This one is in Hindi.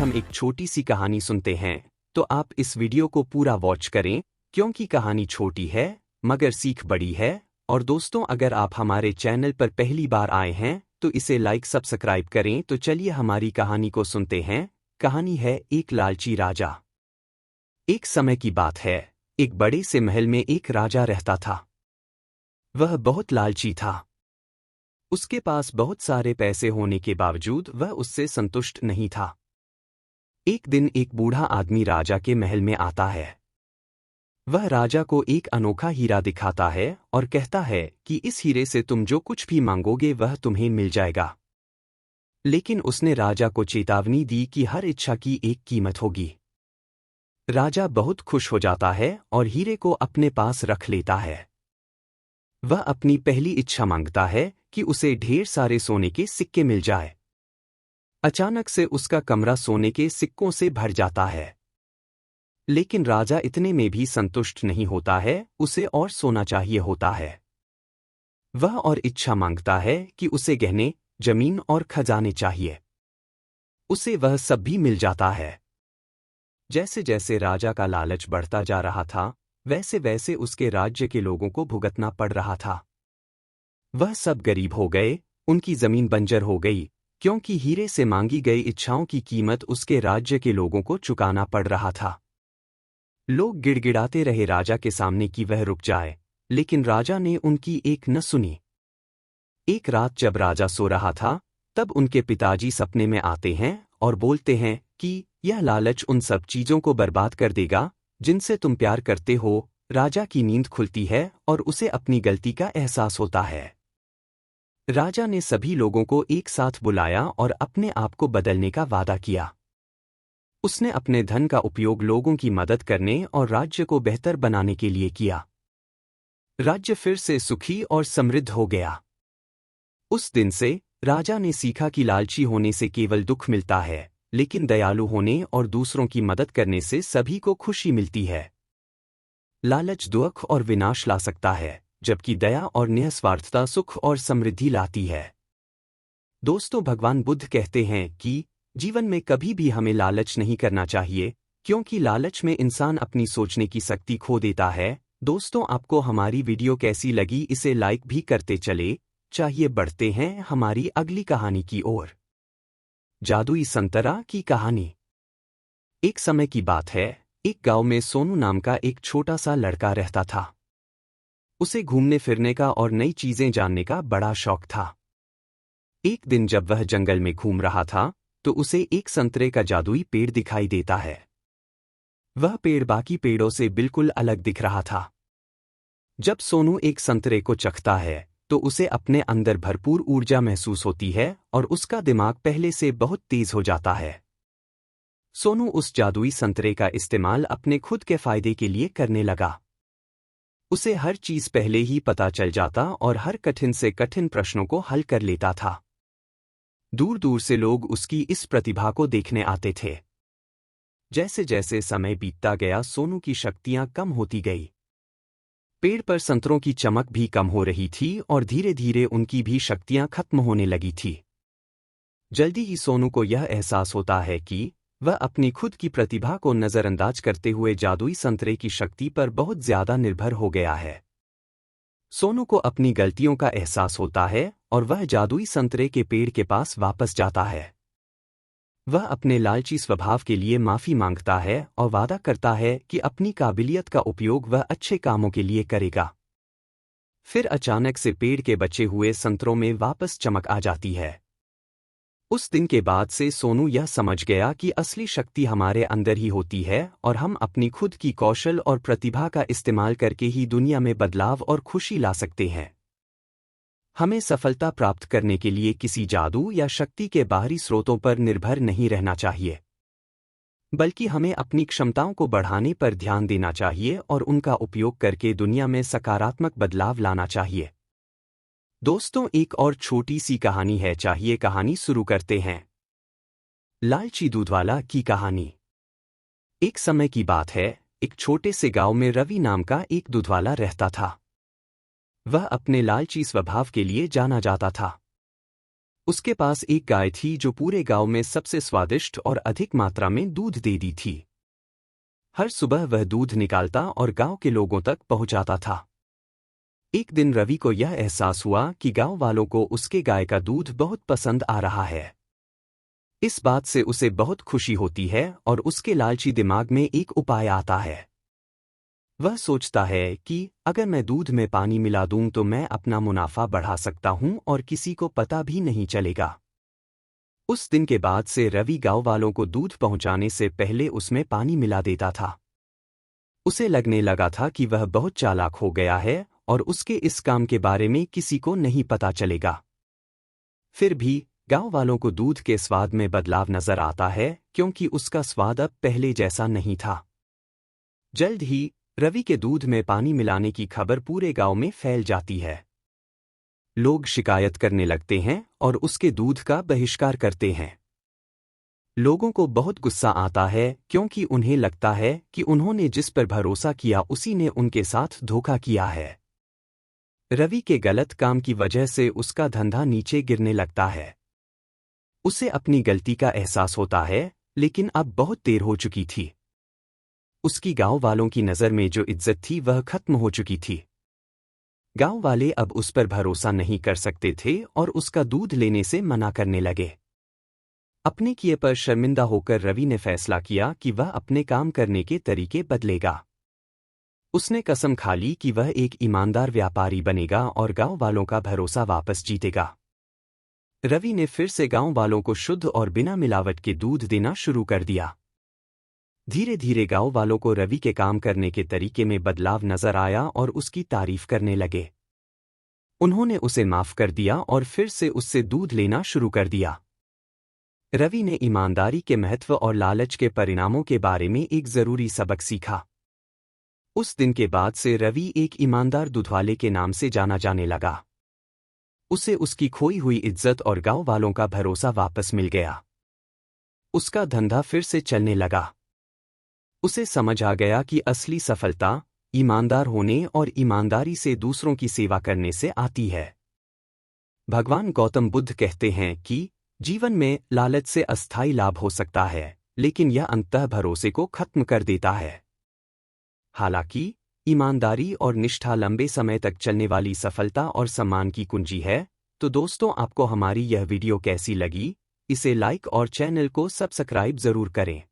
हम एक छोटी सी कहानी सुनते हैं, तो आप इस वीडियो को पूरा वॉच करें क्योंकि कहानी छोटी है मगर सीख बड़ी है। और दोस्तों, अगर आप हमारे चैनल पर पहली बार आए हैं तो इसे लाइक सब्सक्राइब करें। तो चलिए हमारी कहानी को सुनते हैं। कहानी है एक लालची राजा। एक समय की बात है, एक बड़े से महल में एक राजा रहता था। वह बहुत लालची था। उसके पास बहुत सारे पैसे होने के बावजूद वह उससे संतुष्ट नहीं था। एक दिन एक बूढ़ा आदमी राजा के महल में आता है। वह राजा को एक अनोखा हीरा दिखाता है और कहता है कि इस हीरे से तुम जो कुछ भी मांगोगे वह तुम्हें मिल जाएगा। लेकिन उसने राजा को चेतावनी दी कि हर इच्छा की एक कीमत होगी। राजा बहुत खुश हो जाता है और हीरे को अपने पास रख लेता है। वह अपनी पहली इच्छा मांगता है कि उसे ढेर सारे सोने के सिक्के मिल जाए। अचानक से उसका कमरा सोने के सिक्कों से भर जाता है। लेकिन राजा इतने में भी संतुष्ट नहीं होता है, उसे और सोना चाहिए होता है। वह और इच्छा मांगता है कि उसे गहने, जमीन और खजाने चाहिए। उसे वह सब भी मिल जाता है। जैसे जैसे राजा का लालच बढ़ता जा रहा था, वैसे वैसे उसके राज्य के लोगों को भुगतना पड़ रहा था। वह सब गरीब हो गए, उनकी जमीन बंजर हो गई, क्योंकि हीरे से मांगी गई इच्छाओं की कीमत उसके राज्य के लोगों को चुकाना पड़ रहा था। लोग गिड़गिड़ाते रहे राजा के सामने कि वह रुक जाए, लेकिन राजा ने उनकी एक न सुनी। एक रात जब राजा सो रहा था, तब उनके पिताजी सपने में आते हैं और बोलते हैं कि यह लालच उन सब चीजों को बर्बाद कर देगा जिनसे तुम प्यार करते हो। राजा की नींद खुलती है और उसे अपनी गलती का एहसास होता है। राजा ने सभी लोगों को एक साथ बुलाया और अपने आप को बदलने का वादा किया। उसने अपने धन का उपयोग लोगों की मदद करने और राज्य को बेहतर बनाने के लिए किया। राज्य फिर से सुखी और समृद्ध हो गया। उस दिन से राजा ने सीखा कि लालची होने से केवल दुख मिलता है, लेकिन दयालु होने और दूसरों की मदद करने से सभी को खुशी मिलती है। लालच दुख और विनाश ला सकता है, जबकि दया और निस्वार्थता सुख और समृद्धि लाती है। दोस्तों, भगवान बुद्ध कहते हैं कि जीवन में कभी भी हमें लालच नहीं करना चाहिए, क्योंकि लालच में इंसान अपनी सोचने की शक्ति खो देता है। दोस्तों, आपको हमारी वीडियो कैसी लगी इसे लाइक भी करते चले। चाहिए बढ़ते हैं हमारी अगली कहानी की ओर। जादुई संतरा की कहानी। एक समय की बात है, एक गांव में सोनू नाम का एक छोटा सा लड़का रहता था। उसे घूमने फिरने का और नई चीजें जानने का बड़ा शौक था। एक दिन जब वह जंगल में घूम रहा था, तो उसे एक संतरे का जादुई पेड़ दिखाई देता है। वह पेड़ बाकी पेड़ों से बिल्कुल अलग दिख रहा था। जब सोनू एक संतरे को चखता है, तो उसे अपने अंदर भरपूर ऊर्जा महसूस होती है और उसका दिमाग पहले से बहुत तेज हो जाता है। सोनू उस जादुई संतरे का इस्तेमाल अपने खुद के फायदे के लिए करने लगा। उसे हर चीज पहले ही पता चल जाता और हर कठिन से कठिन प्रश्नों को हल कर लेता था। दूर दूर से लोग उसकी इस प्रतिभा को देखने आते थे। जैसे जैसे समय बीतता गया, सोनू की शक्तियां कम होती गई। पेड़ पर संतरों की चमक भी कम हो रही थी और धीरे धीरे उनकी भी शक्तियां खत्म होने लगी थी। जल्दी ही सोनू को यह एहसास होता है कि वह अपनी खुद की प्रतिभा को नजरअंदाज करते हुए जादुई संतरे की शक्ति पर बहुत ज्यादा निर्भर हो गया है। सोनू को अपनी गलतियों का एहसास होता है और वह जादुई संतरे के पेड़ के पास वापस जाता है। वह अपने लालची स्वभाव के लिए माफी मांगता है और वादा करता है कि अपनी काबिलियत का उपयोग वह अच्छे कामों के लिए करेगा। फिर अचानक से पेड़ के बचे हुए संतरों में वापस चमक आ जाती है। उस दिन के बाद से सोनू यह समझ गया कि असली शक्ति हमारे अंदर ही होती है और हम अपनी खुद की कौशल और प्रतिभा का इस्तेमाल करके ही दुनिया में बदलाव और खुशी ला सकते हैं। हमें सफलता प्राप्त करने के लिए किसी जादू या शक्ति के बाहरी स्रोतों पर निर्भर नहीं रहना चाहिए, बल्कि हमें अपनी क्षमताओं को बढ़ाने पर ध्यान देना चाहिए और उनका उपयोग करके दुनिया में सकारात्मक बदलाव लाना चाहिए। दोस्तों, एक और छोटी सी कहानी है, चाहिए कहानी शुरू करते हैं। लालची दूधवाला की कहानी। एक समय की बात है, एक छोटे से गांव में रवि नाम का एक दूधवाला रहता था। वह अपने लालची स्वभाव के लिए जाना जाता था। उसके पास एक गाय थी जो पूरे गांव में सबसे स्वादिष्ट और अधिक मात्रा में दूध देती थी। हर सुबह वह दूध निकालता और गांव के लोगों तक पहुंचाता था। एक दिन रवि को यह एहसास हुआ कि गांव वालों को उसके गाय का दूध बहुत पसंद आ रहा है। इस बात से उसे बहुत खुशी होती है और उसके लालची दिमाग में एक उपाय आता है। वह सोचता है कि अगर मैं दूध में पानी मिला दूं तो मैं अपना मुनाफा बढ़ा सकता हूं और किसी को पता भी नहीं चलेगा। उस दिन के बाद से रवि गांव वालों को दूध पहुंचाने से पहले उसमें पानी मिला देता था। उसे लगने लगा था कि वह बहुत चालाक हो गया है और उसके इस काम के बारे में किसी को नहीं पता चलेगा। फिर भी गांव वालों को दूध के स्वाद में बदलाव नजर आता है क्योंकि उसका स्वाद अब पहले जैसा नहीं था। जल्द ही रवि के दूध में पानी मिलाने की खबर पूरे गांव में फैल जाती है। लोग शिकायत करने लगते हैं और उसके दूध का बहिष्कार करते हैं। लोगों को बहुत गुस्सा आता है क्योंकि उन्हें लगता है कि उन्होंने जिस पर भरोसा किया उसी ने उनके साथ धोखा किया है। रवि के गलत काम की वजह से उसका धंधा नीचे गिरने लगता है। उसे अपनी गलती का एहसास होता है, लेकिन अब बहुत देर हो चुकी थी। उसकी गांव वालों की नज़र में जो इज्जत थी वह खत्म हो चुकी थी। गांव वाले अब उस पर भरोसा नहीं कर सकते थे और उसका दूध लेने से मना करने लगे। अपने किए पर शर्मिंदा होकर रवि ने फैसला किया कि वह अपने काम करने के तरीके बदलेगा। उसने कसम खा ली कि वह एक ईमानदार व्यापारी बनेगा और गांव वालों का भरोसा वापस जीतेगा। रवि ने फिर से गांव वालों को शुद्ध और बिना मिलावट के दूध देना शुरू कर दिया। धीरे धीरे गांव वालों को रवि के काम करने के तरीके में बदलाव नजर आया और उसकी तारीफ करने लगे। उन्होंने उसे माफ कर दिया और फिर से उससे दूध लेना शुरू कर दिया। रवि ने ईमानदारी के महत्व और लालच के परिणामों के बारे में एक जरूरी सबक सीखा। उस दिन के बाद से रवि एक ईमानदार दूधवाले के नाम से जाना जाने लगा। उसे उसकी खोई हुई इज्जत और गांव वालों का भरोसा वापस मिल गया। उसका धंधा फिर से चलने लगा। उसे समझ आ गया कि असली सफलता ईमानदार होने और ईमानदारी से दूसरों की सेवा करने से आती है। भगवान गौतम बुद्ध कहते हैं कि जीवन में लालच से अस्थायी लाभ हो सकता है, लेकिन यह अंततः भरोसे को खत्म कर देता है। हालांकि ईमानदारी और निष्ठा लंबे समय तक चलने वाली सफलता और सम्मान की कुंजी है। तो दोस्तों, आपको हमारी यह वीडियो कैसी लगी? इसे लाइक और चैनल को सब्सक्राइब जरूर करें।